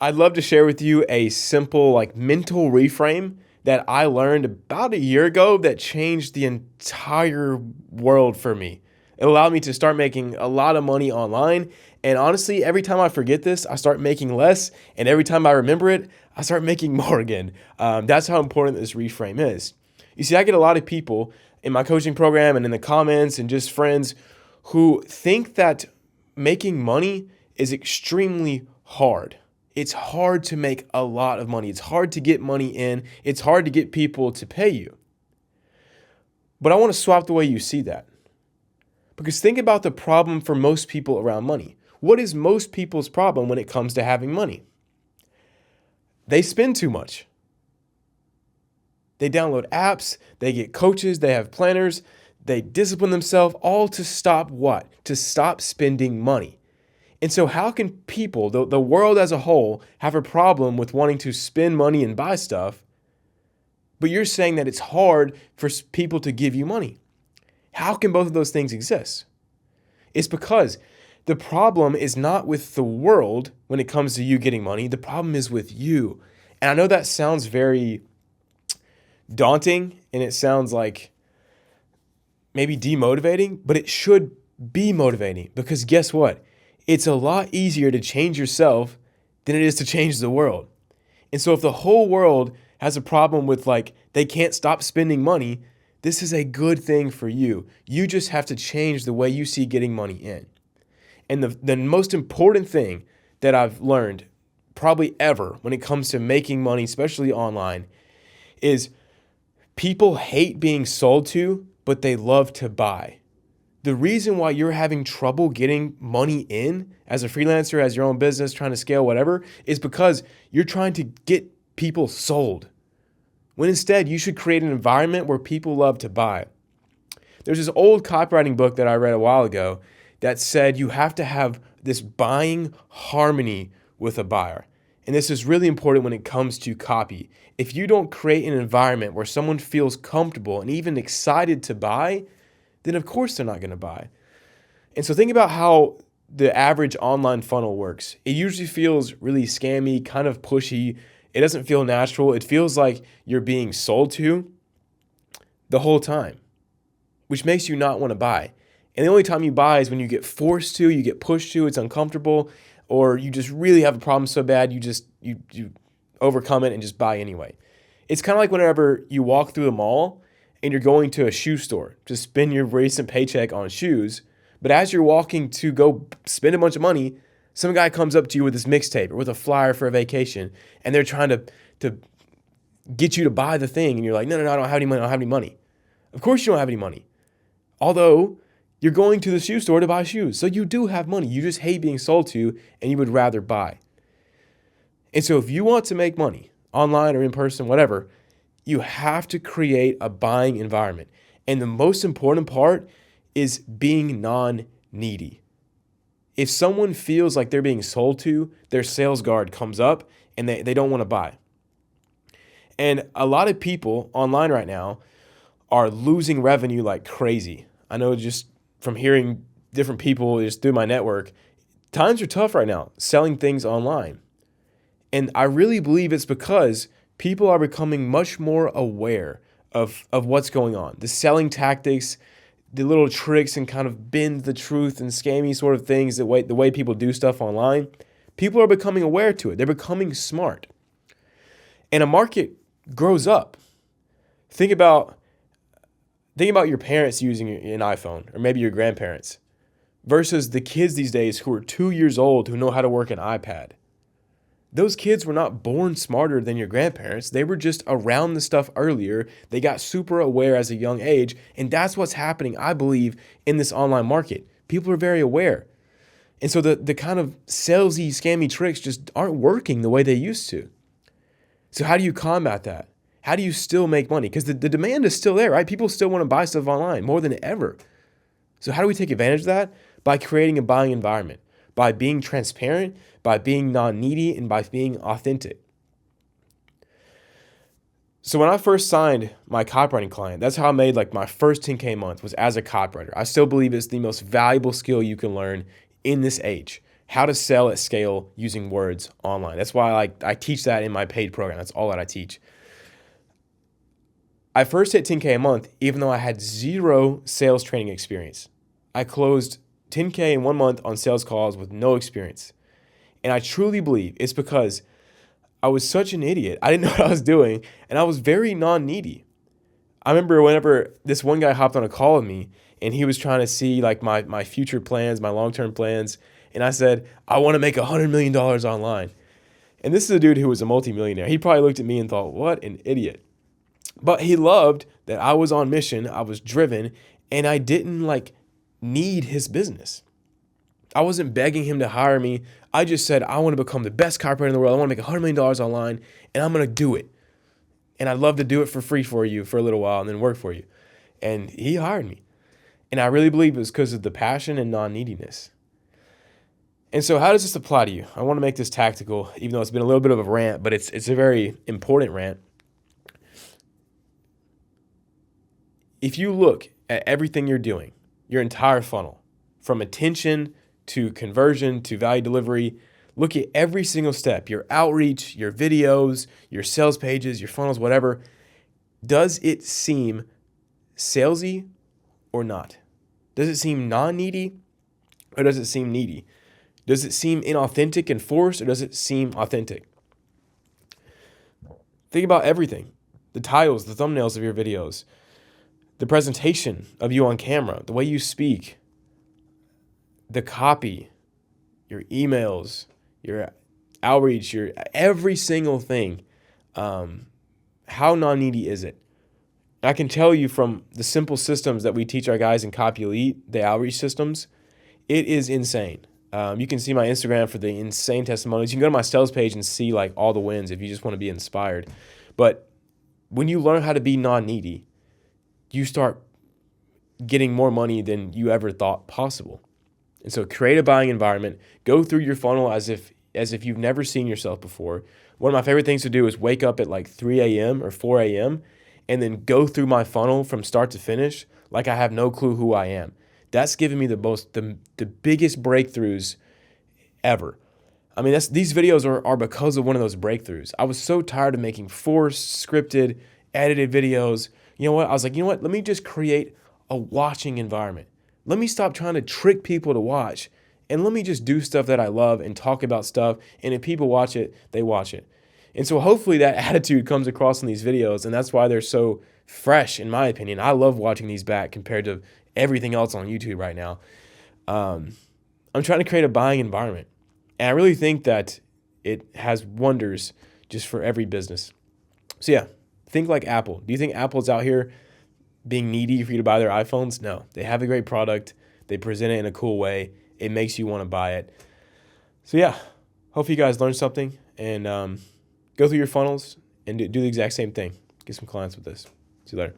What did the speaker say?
I'd love to share with you a simple mental reframe that I learned about a year ago that changed the entire world for me. It allowed me to start making a lot of money online. And honestly, every time I forget this, I start making less. And every time I remember it, I start making more again. That's how important this reframe is. You see, I get a lot of people in my coaching program and in the comments and just friends who think that making money is extremely hard. It's hard to make a lot of money. It's hard to get money in. It's hard to get people to pay you. But I want to swap the way you see that. Because think about the problem for most people around money. What is most people's problem when it comes to having money? They spend too much. They download apps, they get coaches, they have planners, they discipline themselves, all to stop what? To stop spending money. And so how can people, the world as a whole, have a problem with wanting to spend money and buy stuff, but you're saying that it's hard for people to give you money? How can both of those things exist? It's because the problem is not with the world when it comes to you getting money. The problem is with you. And I know that sounds very daunting and it sounds like maybe demotivating, but it should be motivating because guess what? It's a lot easier to change yourself than it is to change the world. And so if the whole world has a problem with they can't stop spending money, this is a good thing for you. You just have to change the way you see getting money in. And the most important thing that I've learned probably ever when it comes to making money, especially online, is people hate being sold to, but they love to buy. The reason why you're having trouble getting money in as a freelancer, as your own business, trying to scale whatever, is because you're trying to get people sold. When instead you should create an environment where people love to buy. There's this old copywriting book that I read a while ago that said you have to have this buying harmony with a buyer. And this is really important when it comes to copy. If you don't create an environment where someone feels comfortable and even excited to buy, then of course they're not going to buy. And so think about how the average online funnel works. It usually feels really scammy, kind of pushy. It doesn't feel natural. It feels like you're being sold to the whole time, which makes you not want to buy. And the only time you buy is when you get forced to, you get pushed to, it's uncomfortable, or you just really have a problem so bad you overcome it and just buy anyway. It's kind of like whenever you walk through the mall and you're going to a shoe store to spend your recent paycheck on shoes, but as you're walking to go spend a bunch of money, some guy comes up to you with this mixtape or with a flyer for a vacation, and they're trying to get you to buy the thing, and you're like, no, I don't have any money, I don't have any money. Of course you don't have any money. Although, you're going to the shoe store to buy shoes, so you do have money. You just hate being sold to, and you would rather buy. And so if you want to make money, online or in person, whatever, you have to create a buying environment. And the most important part is being non-needy. If someone feels like they're being sold to, their sales guard comes up and they don't want to buy. And a lot of people online right now are losing revenue like crazy. I know just from hearing different people just through my network, times are tough right now selling things online. And I really believe it's because people are becoming much more aware of what's going on. The selling tactics, the little tricks and kind of bend the truth and scammy sort of things, the way people do stuff online, people are becoming aware to it. They're becoming smart. And a market grows up. Think about your parents using an iPhone, or maybe your grandparents, versus the kids these days who are 2 years old who know how to work an iPad. Those kids were not born smarter than your grandparents. They were just around the stuff earlier. They got super aware as a young age. And that's what's happening, I believe, in this online market. People are very aware. And so the kind of salesy, scammy tricks just aren't working the way they used to. So how do you combat that? How do you still make money? Because the demand is still there, right? People still want to buy stuff online more than ever. So how do we take advantage of that? By creating a buying environment, by being transparent, by being non-needy, and by being authentic. So when I first signed my copywriting client, that's how I made my first 10K a month was as a copywriter. I still believe it's the most valuable skill you can learn in this age. how to sell at scale using words online. That's why I teach that in my paid program. That's all that I teach. I first hit 10K a month, even though I had zero sales training experience. I closed 10K in 1 month on sales calls with no experience. And I truly believe it's because I was such an idiot. I didn't know what I was doing, and I was very non-needy. I remember whenever this one guy hopped on a call with me, and he was trying to see like my future plans, my long-term plans, and I said, I want to make $100 million online. And this is a dude who was a multimillionaire. He probably looked at me and thought, what an idiot. But he loved that I was on mission, I was driven, and I didn't need his business. I wasn't begging him to hire me. I just said, I want to become the best chiropractor in the world. I want to make $100 million online, and I'm going to do it. And I'd love to do it for free for you for a little while and then work for you. And he hired me. And I really believe it was because of the passion and non-neediness. And so how does this apply to you? I want to make this tactical, even though it's been a little bit of a rant, but it's a very important rant. If you look at everything you're doing, your entire funnel, from attention to conversion to value delivery, look at every single step, your outreach, your videos, your sales pages, your funnels, whatever. Does it seem salesy or not? Does it seem non-needy or does it seem needy? Does it seem inauthentic and forced or does it seem authentic? Think about everything. The titles, the thumbnails of your videos, the presentation of you on camera, the way you speak, the copy, your emails, your outreach, your every single thing. How non-needy is it? I can tell you from the simple systems that we teach our guys in Copy Elite, the outreach systems, it is insane. You can see my Instagram for the insane testimonials. You can go to my sales page and see all the wins if you just want to be inspired. But when you learn how to be non-needy, you start getting more money than you ever thought possible. And so create a buying environment, go through your funnel as if you've never seen yourself before. One of my favorite things to do is wake up at 3 a.m. or 4 a.m. and then go through my funnel from start to finish like I have no clue who I am. That's given me the biggest breakthroughs ever. I mean, these videos are because of one of those breakthroughs. I was so tired of making forced, scripted, edited videos. You know what? I was like, you know what? Let me just create a watching environment. Let me stop trying to trick people to watch, and let me just do stuff that I love and talk about stuff. And if people watch it, they watch it. And so hopefully that attitude comes across in these videos, and that's why they're so fresh, in my opinion. I love watching these back compared to everything else on YouTube right now. I'm trying to create a buying environment, and I really think that it has wonders just for every business. So yeah, think like Apple. Do you think Apple's out here being needy for you to buy their iPhones? No, they have a great product. They present it in a cool way. It makes you want to buy it. So yeah, hopefully you guys learned something, and go through your funnels and do the exact same thing. Get some clients with this. See you later.